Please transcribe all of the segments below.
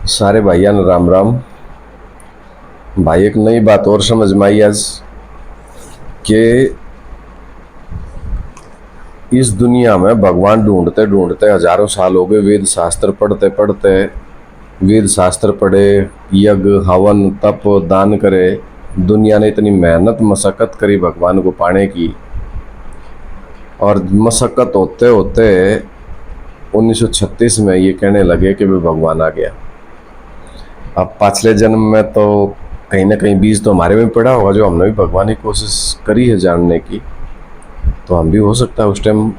सारे भाइयों ने राम राम। भाई एक नई बात और समझ में आई आज कि इस दुनिया में भगवान ढूंढते ढूंढते हजारों साल हो गए। वेद शास्त्र पढ़ते पढ़ते, वेद शास्त्र पढ़े, यज्ञ हवन तप दान करे, दुनिया ने इतनी मेहनत मशक्कत करी भगवान को पाने की। और मशक्कत होते होते 1936 में ये कहने लगे कि भाई भगवान आ गया। अब पिछले जन्म में तो कहीं ना कहीं बीज तो हमारे में पड़ा होगा, जो हमने भी भगवान की कोशिश करी है जानने की, तो हम भी हो सकता है उस टाइम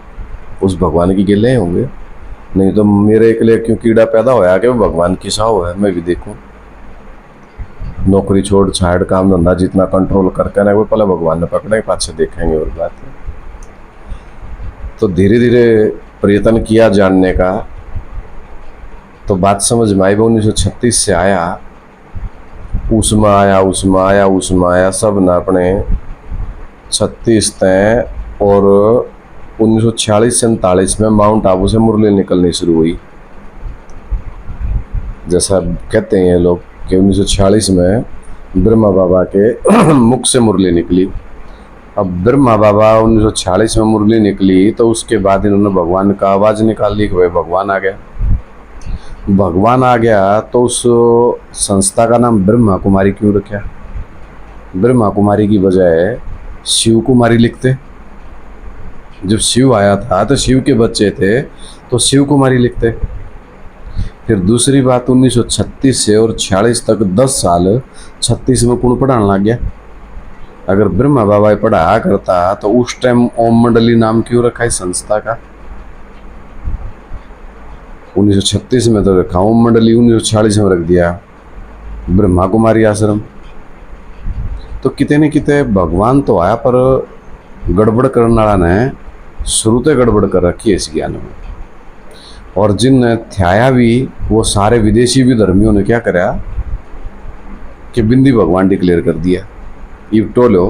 उस भगवान की गिले होंगे। नहीं तो मेरे एक लिए क्यों कीड़ा पैदा होया कि भगवान की साव है, मैं भी देखूं। नौकरी छोड़ छाड़ काम धंधा जितना कंट्रोल करके ना, वो पहले भगवान ने पकड़े पाछे देखेंगे और बात है। तो धीरे धीरे प्रयत्न किया जानने का, तो बात समझ में आई। 1936 से आया, उसमें आया उसमें आया उसमें आया, सब ना अपने 36 तय। और 1946 से 39 में माउंट आबू से मुरली निकलनी शुरू हुई। जैसा कहते हैं ये लोग कि 1946 में ब्रह्मा बाबा के मुख से मुरली निकली। अब ब्रह्मा बाबा 1946 में मुरली निकली तो उसके बाद इन्होंने भगवान का आवाज़ निकाल ली कि भाई भगवान आ गया। भगवान आ गया तो उस संस्था का नाम ब्रह्मा कुमारी क्यों रखा? ब्रह्मा कुमारी की बजाय शिव कुमारी लिखते। जब शिव आया था तो शिव के बच्चे थे तो शिव कुमारी लिखते। फिर दूसरी बात, 1936 से और 46 तक 10 साल 36 में कौन पढ़ाने लग गया? अगर ब्रह्मा बाबा पढ़ाया करता तो उस टाइम ओम मंडली नाम क्यों रखा है संस्था का? 1936 में तो रखा ओम मंडली, 1946 में रख दिया ब्रह्मा कुमारी आश्रम। तो किते न किते भगवान तो आया, पर गड़बड़ करने वाला ने शुरू से गड़बड़ कर रखी है इस ज्ञान में। और जिन थ्याया भी वो सारे विदेशी भी धर्मियों ने क्या करा कि बिंदी भगवान डिक्लेयर कर दिया। ये टोलो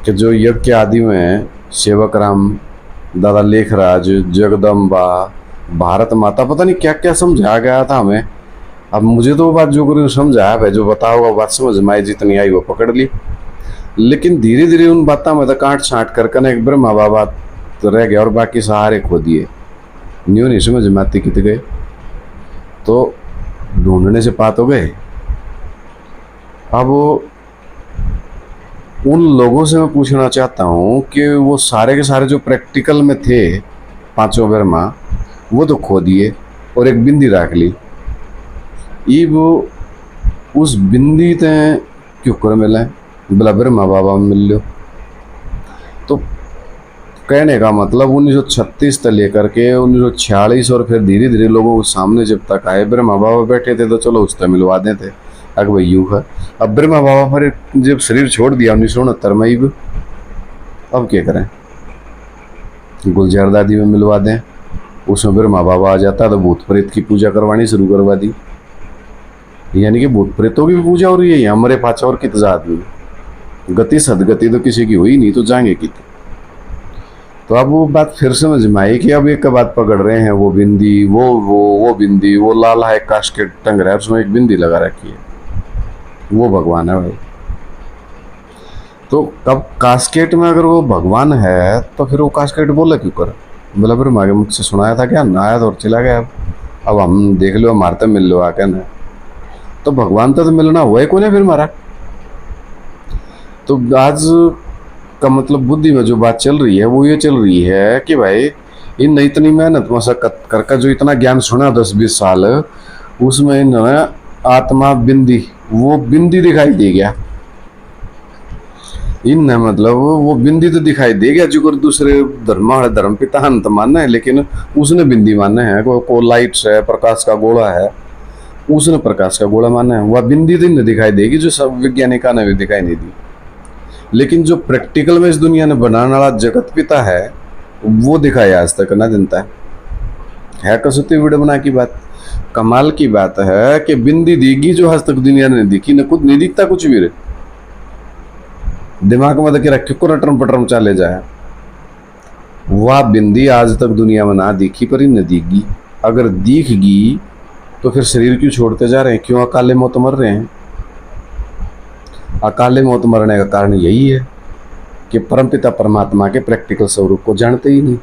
कि जो यज्ञ के आदि में सेवक राम, दादा लेखराज, जगदम्बा, भारत माता, पता नहीं क्या क्या समझाया गया था हमें। अब मुझे तो वो बात जो गुरु समझाया भाई, जो बताओ वो बात समझ में आई, जितनी आई वो पकड़ ली। लेकिन धीरे धीरे उन बातों में तो काट छाट कर एक ब्रह्मा बाबा तो रह गया और बाकी सहारे खो दिए। न्यू नहीं समझ में आती कित गए, तो ढूंढने से पात हो गए। अब उन लोगों से मैं पूछना चाहता हूँ कि वो सारे के सारे जो प्रैक्टिकल में थे पांचों ब्रह्मा, वो तो खो दिए और एक बिंदी रख ली। ये वो उस बिंदी ते क्यों कर मिले? बोला ब्रह्मा बाबा मिल लो। तो कहने का मतलब 1936 से लेकर के 1946 और फिर धीरे धीरे लोगों के सामने जब तक आए ब्रह्मा बाबा बैठे थे तो चलो उससे मिलवा देते। अगर भाई यू है। अब ब्रह्मा बाबा पर जब शरीर छोड़ दिया 1969 में, अब क्या करें? गुलजार दादी में मिलवा दें, उसमें ब्रह्मा बाबा आ जाता तो भूत प्रेत की पूजा करवानी शुरू करवा दी। यानी कि भूत प्रेतों की भी पूजा हो रही है यहाँ हमारे पाचा और कित जात में। गति सदगति तो किसी की हुई नहीं, तो जाएंगे कित? तो अब वो बात फिर समझ में आई कि अब एक बात पकड़ रहे हैं, वो बिंदी, वो बिंदी, वो लाल है कास्केट टंग रहा है, उसमें एक बिंदी लगा रखी है, वो भगवान है भाई। तो कब कास्केट में अगर वो भगवान है तो फिर वो कास्केट बोला क्यों कर? बोला फिर मागे मुझसे सुनाया था क्या ना, आया तो और चला गया। अब हम देख लो मारते मिल लो आके ना, तो भगवान तो मिलना हुआ ही कौन है फिर मारा। तो आज का मतलब बुद्धि में जो बात चल रही है वो ये चल रही है कि भाई इन इतनी मेहनत मशक्कत करके जो इतना ज्ञान सुना 10-20 साल, उसमें इन्होंने आत्मा बिंदी, वो बिंदी दिखाई दे गया इन मतलब वो बिंदी तो दिखाई दे गया। जो दूसरे धर्म पिता अंत मानना है, लेकिन उसने बिंदी मानना है। को लाइट्स है, प्रकाश का गोला है, उसने प्रकाश का गोला माना है। वह बिंदी तो नहीं दिखाई देगी जो सब वैज्ञानिका ने भी दिखाई नहीं दी। लेकिन जो प्रैक्टिकल में इस दुनिया ने बनाने वाला जगत पिता है वो दिखाया आज तक ना जनता है। कसौती वीडियो बना की बात, कमाल की बात है कि बिंदी देगी जो आज तक दुनिया ने दिखी न, खुद नहीं दिखता कुछ भी रे। दिमाग में देखिए रखे को रटरम पटरम चले जाए, वह बिंदी आज तक दुनिया में ना दिखी पर ही न दिखगी। अगर दिखगी तो फिर शरीर क्यों छोड़ते जा रहे हैं, क्यों अकाले मौत मर रहे हैं? अकाले मौत मरने का कारण यही है कि परमपिता परमात्मा के प्रैक्टिकल स्वरूप को जानते ही नहीं।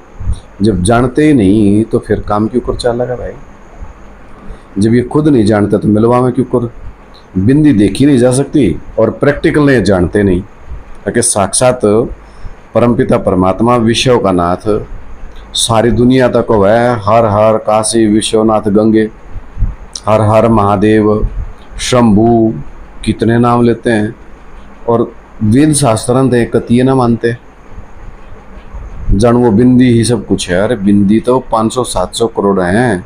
जब जानते ही नहीं तो फिर काम क्यों कर चाल लगा भाई? जब ये खुद नहीं जानते तो मिलवा में क्यों कर? बिंदी देखी नहीं जा सकती और प्रैक्टिकल नहीं जानते नहीं कि साक्षात परमपिता परमात्मा विश्व का नाथ सारी दुनिया तक है। हर हर काशी विश्वनाथ गंगे, हर हर महादेव, शंभू, कितने नाम लेते हैं और वेद शास्त्र थे कतिये ना मानते जान वो बिंदी ही सब कुछ है। अरे बिंदी तो 500-700 करोड़ हैं।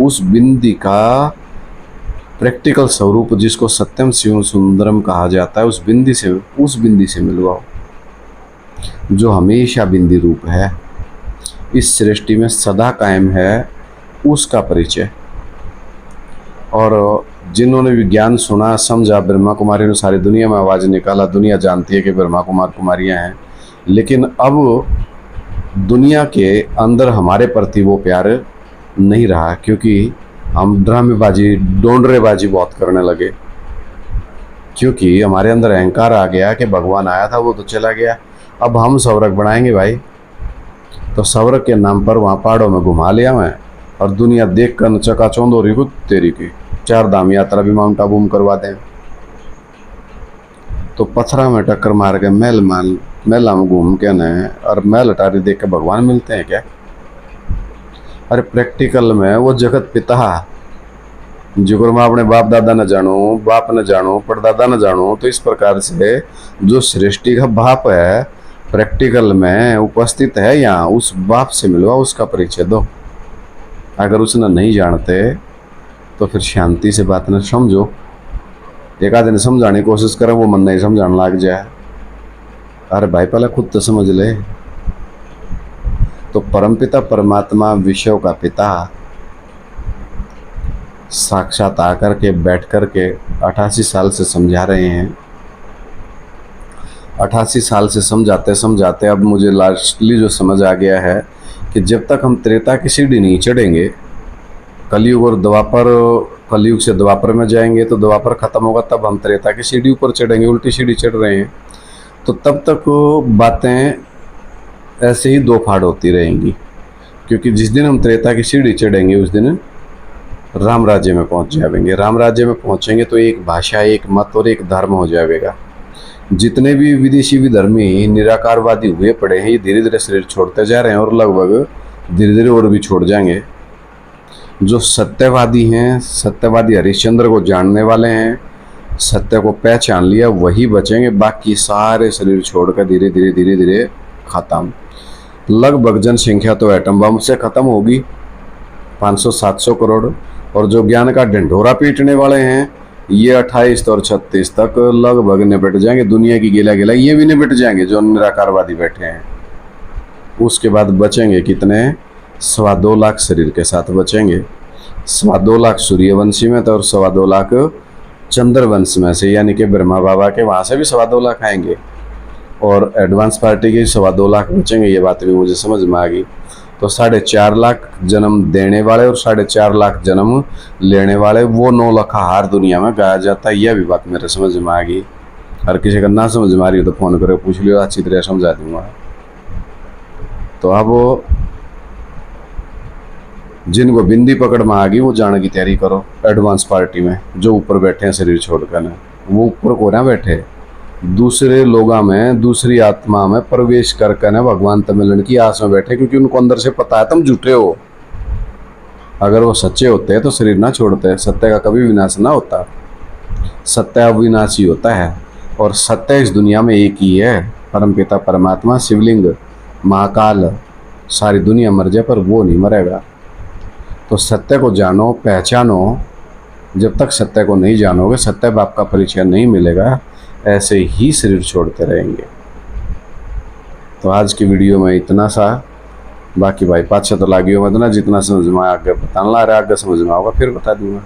उस बिंदी का प्रैक्टिकल स्वरूप जिसको सत्यम शिवम सुंदरम कहा जाता है, उस बिंदी से मिलवाओ जो हमेशा बिंदी रूप है, इस सृष्टि में सदा कायम है, उसका परिचय। और जिन्होंने विज्ञान सुना समझा, ब्रह्मा कुमारी ने सारी दुनिया में आवाज़ निकाला, दुनिया जानती है कि ब्रह्मा कुमार कुमारियाँ हैं, लेकिन अब दुनिया के अंदर हमारे प्रति वो प्यार नहीं रहा क्योंकि हम ड्रामेबाजी डोंडरेबाजी बहुत करने लगे, क्योंकि हमारे अंदर अहंकार आ गया कि भगवान आया था वो तो चला गया, अब हम सवरक बनाएंगे भाई। तो सवरक के नाम पर वहाँ पहाड़ों में घुमा लिया मैं और दुनिया देख कर चकाचौंध हो रही खुद तेरी की। 4 धाम यात्रा भी माउंट आबू में करवा दें तो पत्थरा में टक्कर मार के मेला में घूम के न और मैल अटारी देख के भगवान मिलते हैं क्या? अरे प्रैक्टिकल में वो जगत पिता जिगर मैं अपने बाप दादा न जानो, बाप न जानो, परदादा न जानो, तो इस प्रकार से जो सृष्टि का बाप है प्रैक्टिकल में उपस्थित है यहाँ, उस बाप से मिलवा, उसका परिचय दो। अगर उसने नहीं जानते तो फिर शांति से बात न समझो। एक आदमी समझाने की कोशिश करे, वो मन नहीं समझाने लग जाए। अरे भाई पहले खुद तो समझ ले। तो परमपिता परमात्मा विश्व का पिता साक्षात आकर के बैठ कर के 88 साल से समझा रहे हैं। 88 साल से समझाते समझाते अब मुझे लास्टली जो समझ आ गया है कि जब तक हम त्रेता की सीढ़ी नहीं चढ़ेंगे, कलयुग और द्वापर, कलयुग से द्वापर में जाएंगे तो द्वापर खत्म होगा, तब हम त्रेता की सीढ़ी ऊपर चढ़ेंगे, उल्टी सीढ़ी चढ़ रहे हैं। तो तब तक बातें ऐसे ही दो फाड़ होती रहेंगी, क्योंकि जिस दिन हम त्रेता की सीढ़ी चढ़ेंगे उस दिन राम राज्य में पहुंच जाएंगे। राम राज्य में पहुंचेंगे तो एक भाषा, एक मत और एक धर्म हो जाएगा। जितने भी विदेशी विधर्मी निराकारवादी हुए पड़े हैं ये धीरे धीरे शरीर छोड़ते जा रहे हैं और लगभग धीरे धीरे और भी छोड़ जाएंगे। जो सत्यवादी हैं, सत्यवादी हरिश्चंद्र को जानने वाले हैं, सत्य को पहचान लिया, वही बचेंगे। बाकी सारे शरीर छोड़कर धीरे धीरे धीरे धीरे खत्म। लगभग जनसंख्या तो एटम बम से खत्म होगी, 500-700 करोड़। और जो ज्ञान का ढिंढोरा पीटने वाले हैं ये 28 और 36 तक लगभग निपट जाएंगे। दुनिया की गिला ये भी निपट जाएंगे जो निराकारवादी बैठे हैं। उसके बाद बचेंगे कितने? 2.25 लाख शरीर के साथ बचेंगे। 2.25 लाख सूर्यवंशी में तो और 2.25 लाख चंद्रवंश में से, यानी कि ब्रह्मा बाबा के वहाँ से भी 2.25 लाख आएंगे और एडवांस पार्टी के 2.25 लाख बचेंगे। ये बात भी मुझे समझ में आ गई। तो 4.5 लाख जन्म देने वाले और 4.5 लाख जन्म लेने वाले, वो 9 लाख हार दुनिया में गाया जाता है। यह भी बात मेरे समझ में आ गई। हर किसी का ना समझ में आ रही हो तो फ़ोन करके पूछ लियो, अच्छी तरह समझा दूंगा। तो अब जिनको बिंदी पकड़ में आ गई वो जाने की तैयारी करो एडवांस पार्टी में। जो ऊपर बैठे हैं शरीर छोड़कर ना, वो ऊपर को ना बैठे, दूसरे लोगों में, दूसरी आत्मा में प्रवेश करके ना भगवान तक मिलने की आस में बैठे, क्योंकि उनको अंदर से पता है तुम झूठे हो। अगर वो सच्चे होते तो शरीर ना छोड़ते। सत्य का कभी विनाश ना होता, सत्य अविनाशी होता है। और सत्य इस दुनिया में एक ही है, परमपिता परमात्मा, शिवलिंग, महाकाल। सारी दुनिया मर जाए पर वो नहीं मरेगा। तो सत्य को जानो, पहचानो। जब तक सत्य को नहीं जानोगे, सत्य बाप का परिचय नहीं मिलेगा, ऐसे ही शरीर छोड़ते रहेंगे। तो आज की वीडियो में इतना सा। बाकी भाई 5 तो लागियों में ना जितना समझ में आगे बताना ला रहा, आगे समझ में आएगा फिर बता दूंगा।